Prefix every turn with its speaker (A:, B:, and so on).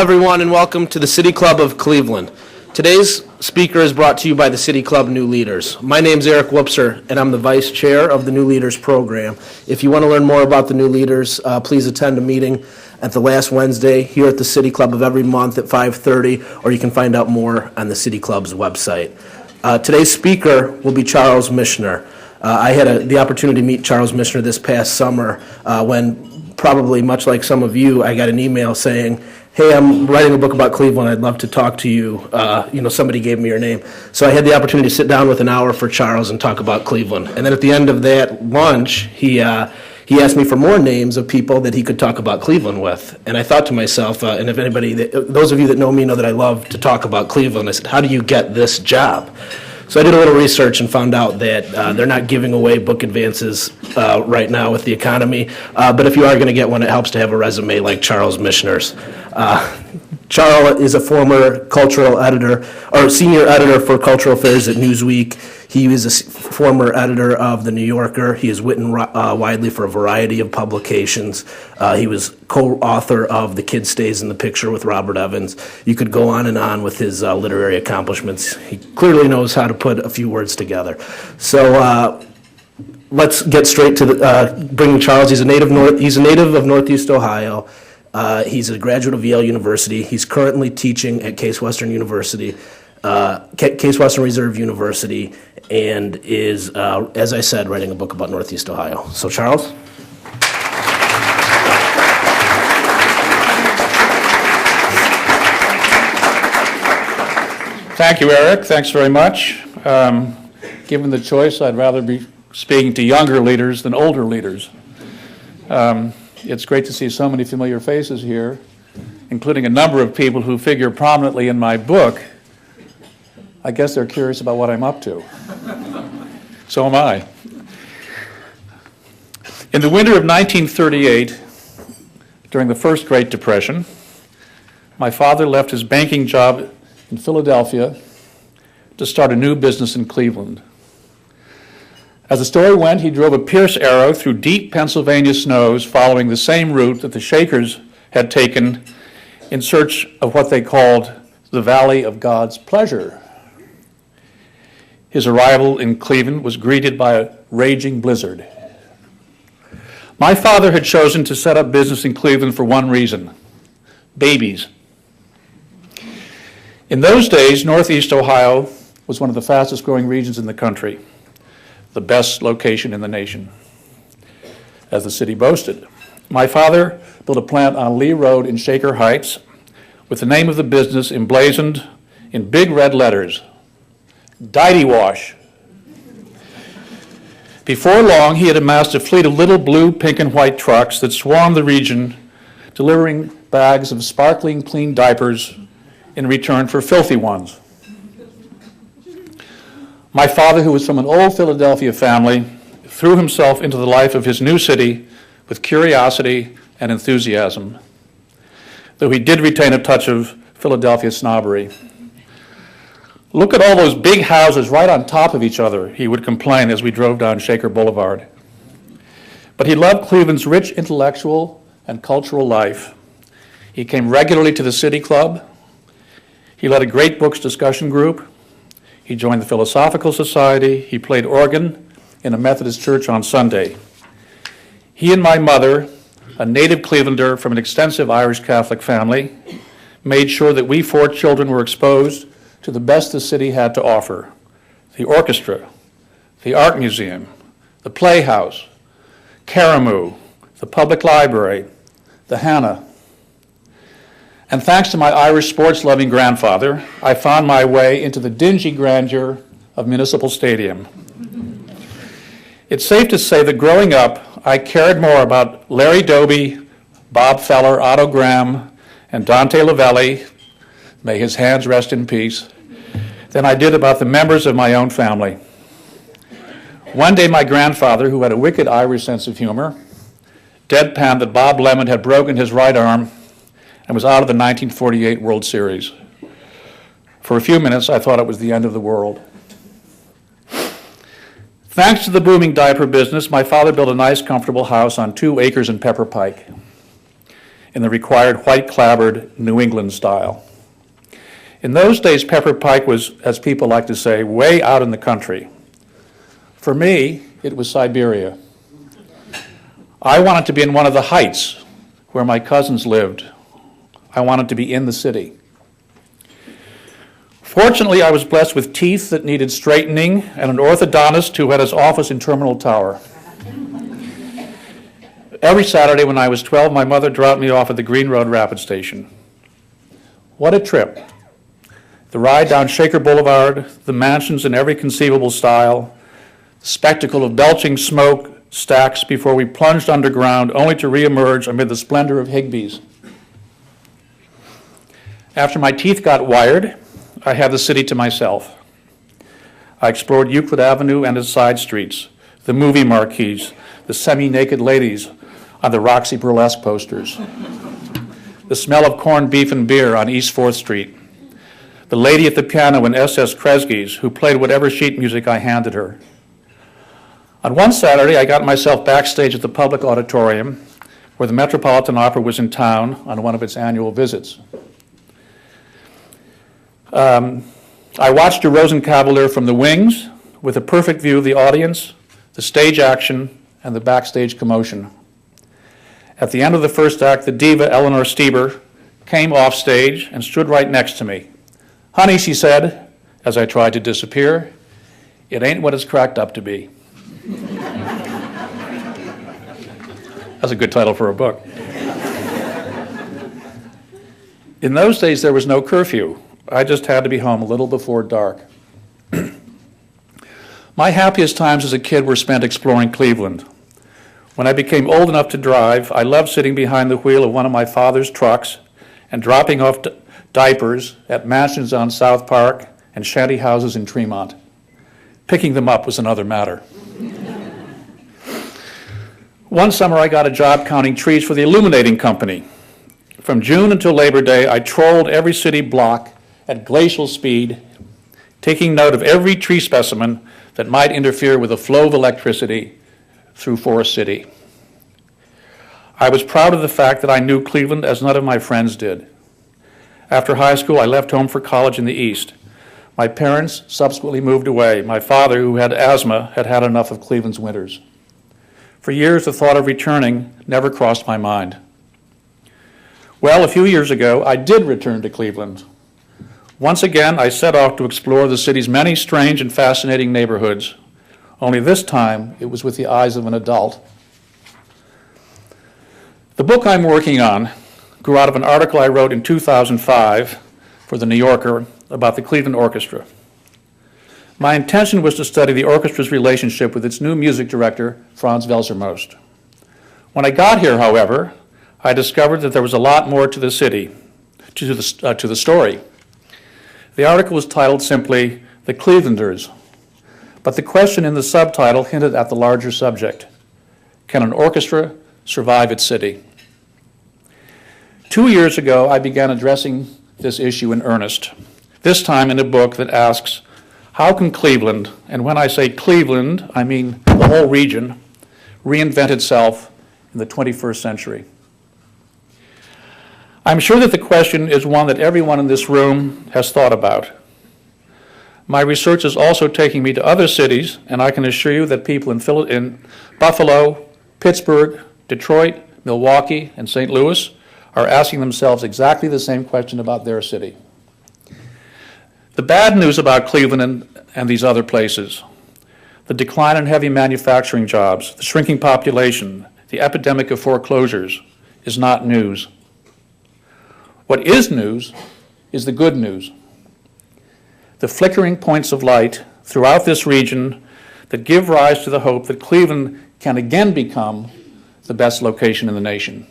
A: everyone, and welcome to the City Club of Cleveland. Today's speaker is brought to you by the City Club New Leaders. My name's Eric Whoopser, and I'm the Vice Chair of the New Leaders program. If you want to learn more about the New Leaders, please attend a meeting at the last Wednesday here at the City Club of every month at 5:30, or you can find out more on the City Club's website. Today's speaker will be Charles Michener. I had the opportunity to meet Charles Michener this past summer when, probably much like some of you, I got an email saying, "Hey, I'm writing a book about Cleveland. I'd love to talk to you." Somebody gave me your name. So I had the opportunity to sit down with an hour for Charles and talk about Cleveland. And then at the end of that lunch, he asked me for more names of people that he could talk about Cleveland with. And I thought to myself, and if anybody, those of you that know me know that I love to talk about Cleveland, I said, how do you get this job? So I did a little research and found out that they're not giving away book advances right now with the economy. But if you are going to get one, it helps to have a resume like Charles Michener's. Charles is a former cultural editor, or senior editor for cultural affairs at Newsweek. He was a former editor of The New Yorker. He has written widely for a variety of publications. He was co-author of The Kid Stays in the Picture with Robert Evans. You could go on and on with his literary accomplishments. He clearly knows how to put a few words together. So let's get straight to bringing Charles. He's a native of Northeast Ohio. He's a graduate of Yale University. He's currently teaching at Case Western University, Case Western Reserve University, and is, as I said, writing a book about Northeast Ohio. So, Charles?
B: Thank you, Eric. Thanks very much. Given the choice, I'd rather be speaking to younger leaders than older leaders. It's great to see so many familiar faces here, including a number of people who figure prominently in my book. I guess they're curious about what I'm up to. So am I. In the winter of 1938, during the first Great Depression, my father left his banking job in Philadelphia to start a new business in Cleveland. As the story went, he drove a Pierce Arrow through deep Pennsylvania snows, following the same route that the Shakers had taken in search of what they called the Valley of God's Pleasure. His arrival in Cleveland was greeted by a raging blizzard. My father had chosen to set up business in Cleveland for one reason: babies. In those days, Northeast Ohio was one of the fastest growing regions in the country, the best location in the nation, as the city boasted. My father built a plant on Lee Road in Shaker Heights with the name of the business emblazoned in big red letters: Diety Wash. Before long, he had amassed a fleet of little blue, pink, and white trucks that swarmed the region, delivering bags of sparkling clean diapers in return for filthy ones. My father, who was from an old Philadelphia family, threw himself into the life of his new city with curiosity and enthusiasm, though he did retain a touch of Philadelphia snobbery. "Look at all those big houses right on top of each other," he would complain as we drove down Shaker Boulevard. But he loved Cleveland's rich intellectual and cultural life. He came regularly to the City Club. He led a great books discussion group. He joined the Philosophical Society. He played organ in a Methodist church on Sunday. He and my mother, a native Clevelander from an extensive Irish Catholic family, made sure that we four children were exposed to the best the city had to offer: the orchestra, the art museum, the playhouse, Caramoo, the public library, the Hannah. And thanks to my Irish sports-loving grandfather, I found my way into the dingy grandeur of Municipal Stadium. It's safe to say that growing up, I cared more about Larry Doby, Bob Feller, Otto Graham, and Dante Lavelli, may his hands rest in peace, than I did about the members of my own family. One day, my grandfather, who had a wicked Irish sense of humor, deadpanned that Bob Lemon had broken his right arm and was out of the 1948 World Series. For a few minutes, I thought it was the end of the world. Thanks to the booming diaper business, my father built a nice, comfortable house on 2 acres in Pepper Pike. in the required white-clabbered New England style. In those days, Pepper Pike was, as people like to say, way out in the country. For me, it was Siberia. I wanted to be in one of the heights where my cousins lived. I wanted to be in the city. Fortunately, I was blessed with teeth that needed straightening and an orthodontist who had his office in Terminal Tower. Every Saturday when I was 12, my mother dropped me off at the Green Road Rapid Station. What a trip. The ride down Shaker Boulevard, the mansions in every conceivable style, the spectacle of belching smoke stacks before we plunged underground only to reemerge amid the splendor of Higbee's. After my teeth got wired, I had the city to myself. I explored Euclid Avenue and its side streets, the movie marquees, the semi-naked ladies on the Roxy Burlesque posters, the smell of corned beef and beer on East 4th Street, the lady at the piano in S.S. Kresge's who played whatever sheet music I handed her. On one Saturday, I got myself backstage at the Public Auditorium where the Metropolitan Opera was in town on one of its annual visits. I watched a Rosenkavalier from the wings with a perfect view of the audience, the stage action, and the backstage commotion. At the end of the first act, the diva Eleanor Stieber came off stage and stood right next to me. "Honey," she said, as I tried to disappear, "it ain't what it's cracked up to be." That's a good title for a book. In those days, there was no curfew. I just had to be home a little before dark. My happiest times as a kid were spent exploring Cleveland. When I became old enough to drive, I loved sitting behind the wheel of one of my father's trucks and dropping off diapers at mansions on South Park and shanty houses in Tremont. Picking them up was another matter. One summer, I got a job counting trees for the illuminating company. From June until Labor Day, I trolled every city block at glacial speed, taking note of every tree specimen that might interfere with the flow of electricity through Forest City. I was proud of the fact that I knew Cleveland as none of my friends did. After high school, I left home for college in the East. My parents subsequently moved away. My father, who had asthma, had had enough of Cleveland's winters. For years, the thought of returning never crossed my mind. Well, a few years ago, I did return to Cleveland. Once again, I set off to explore the city's many strange and fascinating neighborhoods, only this time it was with the eyes of an adult. The book I'm working on grew out of an article I wrote in 2005 for The New Yorker about the Cleveland Orchestra. My intention was to study the orchestra's relationship with its new music director, Franz Welser-Most. When I got here, however, I discovered that there was a lot more to the city, to the story. The article was titled simply, "The Clevelanders," but the question in the subtitle hinted at the larger subject. Can an orchestra survive its city? 2 years ago, I began addressing this issue in earnest, this time in a book that asks, how can Cleveland, and when I say Cleveland, I mean the whole region, reinvent itself in the 21st century? I'm sure that the question is one that everyone in this room has thought about. My research is also taking me to other cities, and I can assure you that people in Buffalo, Pittsburgh, Detroit, Milwaukee, and St. Louis are asking themselves exactly the same question about their city. The bad news about Cleveland and these other places, the decline in heavy manufacturing jobs, the shrinking population, the epidemic of foreclosures, is not news. What is news is the good news. The flickering points of light throughout this region that give rise to the hope that Cleveland can again become the best location in the nation.